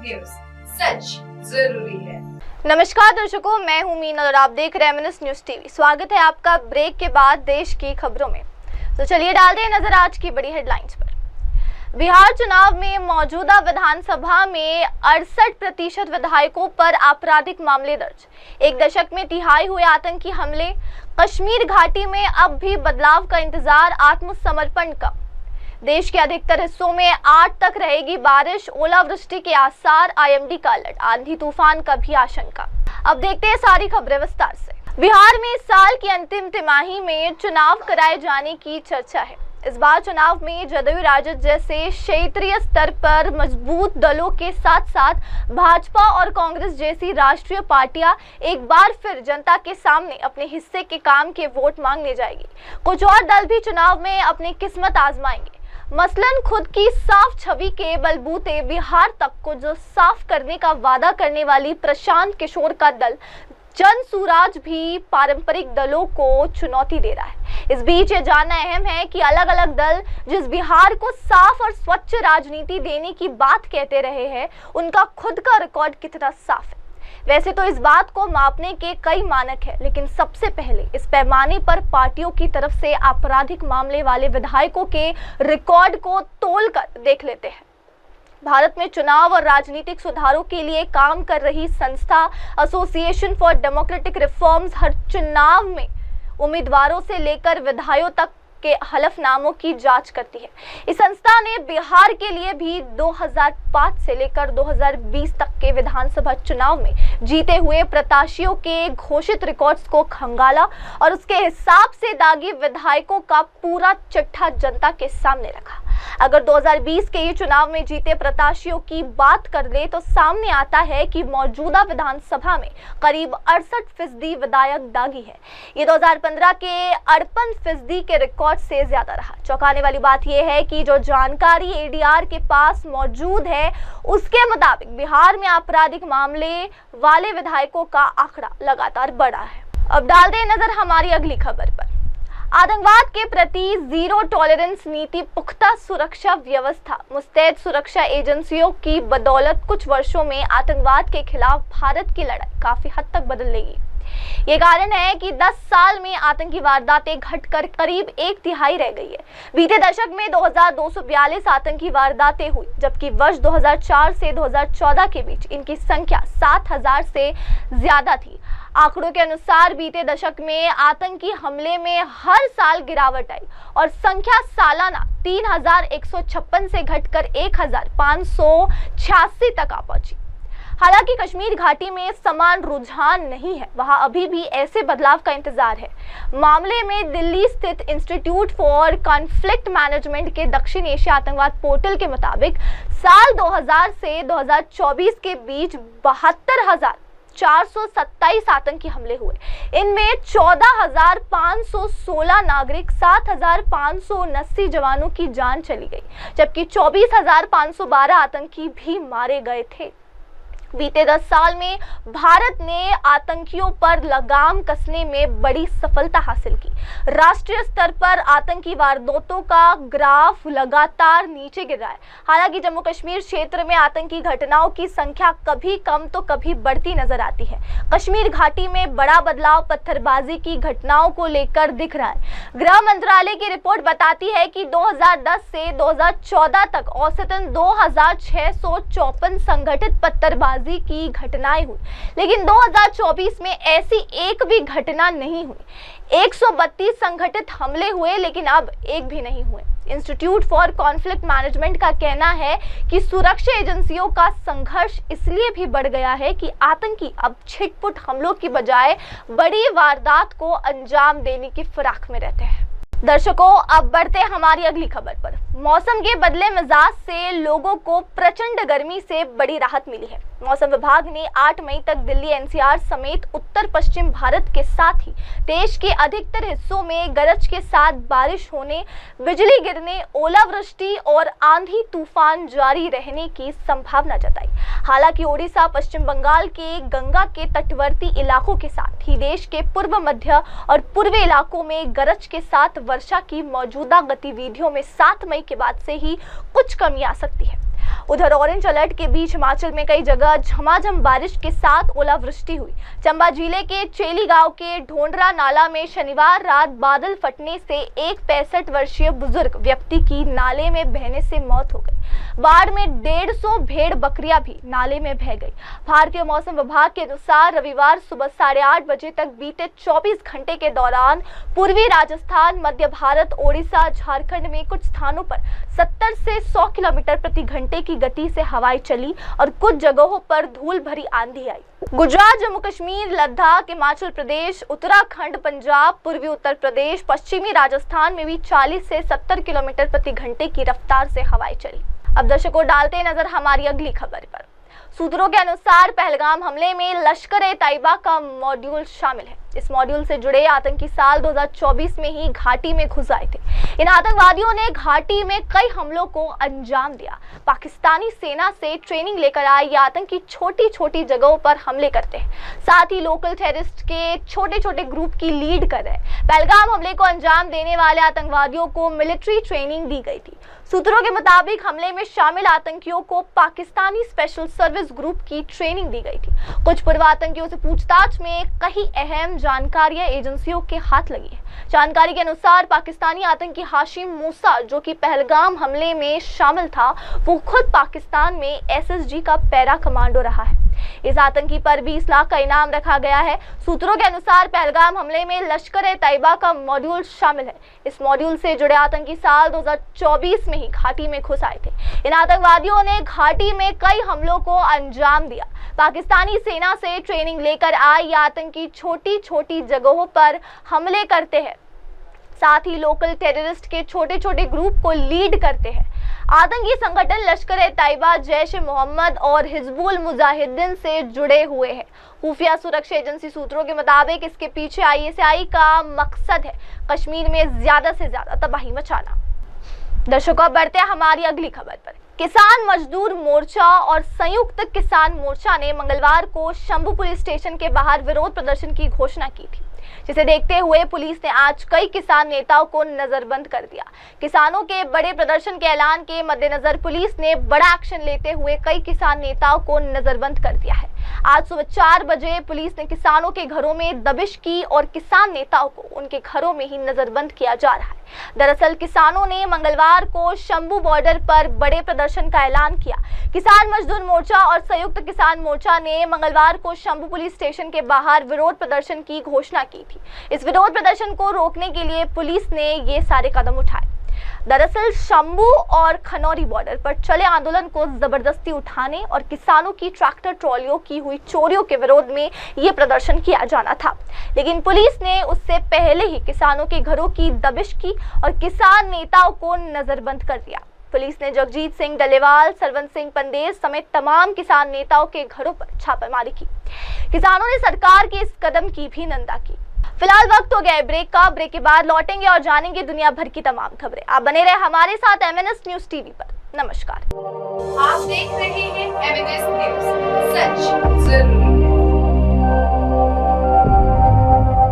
News, सच जरूरी है। नमस्कार दर्शकों, मैं हूं मीना और आप देख रहे हैं एमएनएस न्यूज टीवी। स्वागत है आपका ब्रेक के बाद देश की खबरों में। तो चलिए डालते हैं नजर आज की बड़ी हेडलाइंस पर। बिहार चुनाव में मौजूदा विधानसभा में 68% विधायकों पर आपराधिक मामले दर्ज। एक दशक में तिहाई हुए आतंकी हमले। कश्मीर घाटी में अब भी बदलाव का इंतजार, आत्मसमर्पण का। देश के अधिकतर हिस्सों में 8 तक रहेगी बारिश, ओलावृष्टि के आसार, आईएमडी का अलर्ट, आंधी तूफान का भी आशंका। अब देखते हैं सारी खबरें विस्तार से। बिहार में इस साल की अंतिम तिमाही में चुनाव कराए जाने की चर्चा है। इस बार चुनाव में जदयू राजद जैसे क्षेत्रीय स्तर पर मजबूत दलों के साथ साथ भाजपा और कांग्रेस जैसी राष्ट्रीय पार्टियां एक बार फिर जनता के सामने अपने हिस्से के काम के वोट मांगने जाएगी। कुछ और दल भी चुनाव में अपनी किस्मत आजमाएंगे। मसलन खुद की साफ छवि के बलबूते बिहार तक को जो साफ करने का वादा करने वाली प्रशांत किशोर का दल जन सुराज भी पारंपरिक दलों को चुनौती दे रहा है। इस बीच ये जानना अहम है कि अलग अलग दल जिस बिहार को साफ और स्वच्छ राजनीति देने की बात कहते रहे हैं, उनका खुद का रिकॉर्ड कितना साफ है। वैसे तो इस बात को मापने के कई मानक हैं, लेकिन सबसे पहले इस पैमाने पर पार्टियों की तरफ से आपराधिक मामले वाले विधायकों के रिकॉर्ड को तोलकर देख लेते हैं। भारत में चुनाव और राजनीतिक सुधारों के लिए काम कर रही संस्था एसोसिएशन फॉर डेमोक्रेटिक रिफॉर्म्स हर चुनाव में उम्मीदवारों से लेकर विधायकों तक के हलफनामों की जांच करती है। इस संस्था ने बिहार के लिए भी 2005 से लेकर 2020 तक के विधानसभा चुनाव में जीते हुए प्रत्याशियों के घोषित रिकॉर्ड्स को खंगाला और उसके हिसाब से दागी विधायकों का पूरा चिट्ठा जनता के सामने रखा। अगर 2020 के ये चुनाव में जीते प्रत्याशियों की बात कर ले तो सामने आता है कि मौजूदा विधानसभा में करीब 68% विधायक दागी है। ये 2015 के 58% के रिकॉर्ड से ज्यादा रहा। चौंकाने वाली बात यह है कि जो जानकारी एडीआर के पास मौजूद है, उसके मुताबिक बिहार में आपराधिक मामले वाले विधायकों का आंकड़ा लगातार बढ़ा है। अब डालते हैं नजर हमारी अगली खबर पर। आतंकवाद के प्रति जीरो टॉलरेंस नीति, पुख्ता सुरक्षा व्यवस्था, मुस्तैद सुरक्षा एजेंसियों की बदौलत कुछ वर्षों में आतंकवाद के खिलाफ भारत की लड़ाई काफी हद तक बदल लेगी। ये कारण है कि 10 साल में आतंकी वारदातें घटकर करीब 1/3 रह गई है। बीते दशक में 2242 आतंकी वारदातें हुई, जबकि वर्ष 2004 से 2014 के बीच इनकी संख्या 7000 से ज्यादा थी। आंकड़ों के अनुसार बीते दशक में आतंकी हमले में हर साल गिरावट आई और संख्या सालाना 3156 से घटकर 1586 तक आ पहुंची। हालांकि कश्मीर घाटी में समान रुझान नहीं है, वहां अभी भी ऐसे बदलाव का इंतजार है। मामले में दिल्ली स्थित इंस्टीट्यूट फॉर कॉन्फ्लिक्ट मैनेजमेंट के दक्षिण एशिया आतंकवाद पोर्टल के मुताबिक साल 2000 से 2024 के बीच 72,427 आतंकी हमले हुए। इनमें 14,516 नागरिक, 7,579 जवानों की जान चली गई, जबकि 24,512 आतंकी भी मारे गए थे। बीते 10 साल में भारत ने आतंकियों पर लगाम कसने में बड़ी सफलता हासिल की। राष्ट्रीय स्तर पर आतंकी वारदातों का ग्राफ लगातार नीचे गिर रहा है। हालांकि जम्मू कश्मीर क्षेत्र में आतंकी घटनाओं की संख्या कभी कम तो कभी बढ़ती नजर आती है। कश्मीर घाटी में बड़ा बदलाव पत्थरबाजी की घटनाओं को लेकर दिख रहा है। गृह मंत्रालय की रिपोर्ट बताती है कि 2010 से 2014 तक औसतन 2654 संगठित पत्थरबाजी की घटनाएं हुई, लेकिन 2024 में ऐसी एक भी घटना नहीं हुई। 132 संगठित हमले हुए, लेकिन अब एक भी नहीं हुए। इंस्टीट्यूट फॉर कॉन्फ्लिक्ट मैनेजमेंट का कहना है कि सुरक्षा एजेंसियों का संघर्ष इसलिए भी बढ़ गया है कि आतंकी अब छिटपुट हमलों की बजाय बड़ी वारदात को अंजाम देने की फिराक में रहते हैं। दर्शकों, अब बढ़ते हमारी अगली खबर पर। मौसम के बदले मिजाज से लोगों को प्रचंड गर्मी से बड़ी राहत मिली है। मौसम विभाग ने 8 मई तक दिल्ली, एनसीआर समेत उत्तर पश्चिम भारत के साथ ही देश के अधिकतर हिस्सों में गरज के साथ बारिश होने, बिजली गिरने, ओलावृष्टि और आंधी तूफान जारी रहने की संभावना जताई। हालांकि ओडिशा, पश्चिम बंगाल के गंगा के तटवर्ती इलाकों के साथ ही देश के पूर्व, मध्य और पूर्वी इलाकों में गरज के साथ वर्षा की मौजूदा गतिविधियों में 7 मई के बाद से ही कुछ कमी आ सकती है। उधर ऑरेंज अलर्ट के बीच हिमाचल में कई जगह झमाझम बारिश के साथ ओलावृष्टि हुई। चंबा जिले के चेली गांव के ढोंडरा नाला में शनिवार रात बादल फटने से एक 65 वर्षीय बुजुर्ग व्यक्ति की नाले में बहने से मौत हो गई। बाढ़ में 150 भेड़ बकरियां भी नाले में बह गई। भारतीय मौसम विभाग के अनुसार रविवार सुबह 8:30 बजे तक बीते 24 घंटे के दौरान पूर्वी राजस्थान, मध्य भारत, ओडिशा, झारखंड में कुछ स्थानों पर 70 से 100 किलोमीटर प्रति घंटे की गति से हवाएं चली और कुछ जगहों पर धूल भरी आंधी आई। गुजरात, जम्मू कश्मीर, लद्दाख, हिमाचल प्रदेश, उत्तराखंड, पंजाब, पूर्वी उत्तर प्रदेश, पश्चिमी राजस्थान में भी 40 से 70 किलोमीटर प्रति घंटे की रफ्तार से हवाएं चली। अब दर्शकों, डालते हैं नजर हमारी अगली खबर पर। सूत्रों के अनुसार पहलगाम हमले में लश्कर-ए-तैयबा का मॉड्यूल शामिल है। इस मॉड्यूल से जुड़े आतंकी साल 2024 में ही घाटी में घुस आए थे। इन आतंकवादियों ने घाटी में कई हमलों को अंजाम दिया। पाकिस्तानी सेना से ट्रेनिंग लेकर आए ये आतंकी छोटी छोटी जगहों पर हमले करते हैं, साथ ही लोकल टेररिस्ट के छोटे छोटे ग्रुप की लीड कर रहे हैं। पहलगाम हमले को अंजाम देने वाले आतंकवादियों को मिलिट्री ट्रेनिंग दी गई थी। सूत्रों के मुताबिक हमले में शामिल आतंकियों को पाकिस्तानी स्पेशल सर्विस ग्रुप की ट्रेनिंग दी गई थी। कुछ पूर्व आतंकियों से पूछताछ में कई अहम जानकारियां एजेंसियों के हाथ लगी है। जानकारी के अनुसार पाकिस्तानी आतंकी हाशिम मूसा, जो कि पहलगाम हमले में शामिल था, वो खुद पाकिस्तान में एसएसजी का पैरा कमांडो रहा है। इस आतंकी पर 20 लाख का इनाम रखा गया है। सूत्रों के अनुसार पहलगाम हमले में लश्कर-ए-तैयबा का मॉड्यूल शामिल है। इस मॉड्यूल से जुड़े आतंकी साल 2024 में ही घाटी में घुस आए थे। इन आतंकवादियों ने घाटी में कई हमलों को अंजाम दिया। पाकिस्तानी सेना से ट्रेनिंग लेकर आए ये आतंकी छोटी छोटी जगहों पर हमले करते हैं, साथ ही लोकल टेररिस्ट के छोटे छोटे ग्रुप को लीड करते हैं। आतंकी संगठन लश्कर-ए-तैयबा, जैश-ए-मोहम्मद और हिजबुल मुजाहिदीन से जुड़े हुए हैं। खुफिया सुरक्षा एजेंसी सूत्रों के मुताबिक इसके पीछे आईएसआई का मकसद है कश्मीर में ज्यादा से ज्यादा तबाही मचाना। दर्शकों, अब बढ़ते हैं हमारी अगली खबर पर। किसान मजदूर मोर्चा और संयुक्त किसान मोर्चा ने मंगलवार को शंभू पुलिस स्टेशन के बाहर विरोध प्रदर्शन की घोषणा की थी, जिसे देखते हुए पुलिस ने आज कई किसान नेताओं को नजरबंद कर दिया। किसानों के बड़े प्रदर्शन के ऐलान के मद्देनजर पुलिस ने बड़ा एक्शन लेते हुए कई किसान नेताओं को नजरबंद कर दिया है। आज सुबह 4 बजे पुलिस ने किसानों के घरों में दबिश की और किसान नेताओं को उनके घरों में ही नजरबंद किया जा रहा है। दरअसल किसानों ने मंगलवार को शंभू बॉर्डर पर बड़े प्रदर्शन का ऐलान किया। किसान मजदूर मोर्चा और संयुक्त किसान मोर्चा ने मंगलवार को शंभू पुलिस स्टेशन के बाहर विरोध प्रदर्शन की घोषणा की थी। इस विरोध प्रदर्शन को रोकने के लिए पुलिस ने ये सारे कदम उठाए। दरअसल शंभू और खनौरी बॉर्डर पर चले आंदोलन को जबरदस्ती उठाने और किसानों की ट्रैक्टर ट्रॉलियों की हुई चोरियों के विरोध में ये प्रदर्शन किया जाना था, लेकिन पुलिस ने उससे पहले ही किसानों के घरों की दबिश की और किसान नेताओं को नजरबंद कर दिया। पुलिस ने जगजीत सिंह डलेवाल, सरवंत सिंह पंदेर समेत तमाम किसान नेताओं के घरों पर छापेमारी की। किसानों ने सरकार के इस कदम की भी निंदा की। फिलहाल वक्त हो गया है ब्रेक का। ब्रेक के बाद लौटेंगे और जानेंगे दुनिया भर की तमाम खबरें। आप बने रहे हमारे साथ एमएनएस न्यूज टीवी पर। नमस्कार। आप देख रहे हैं एमएनएस न्यूज, सच जरूर।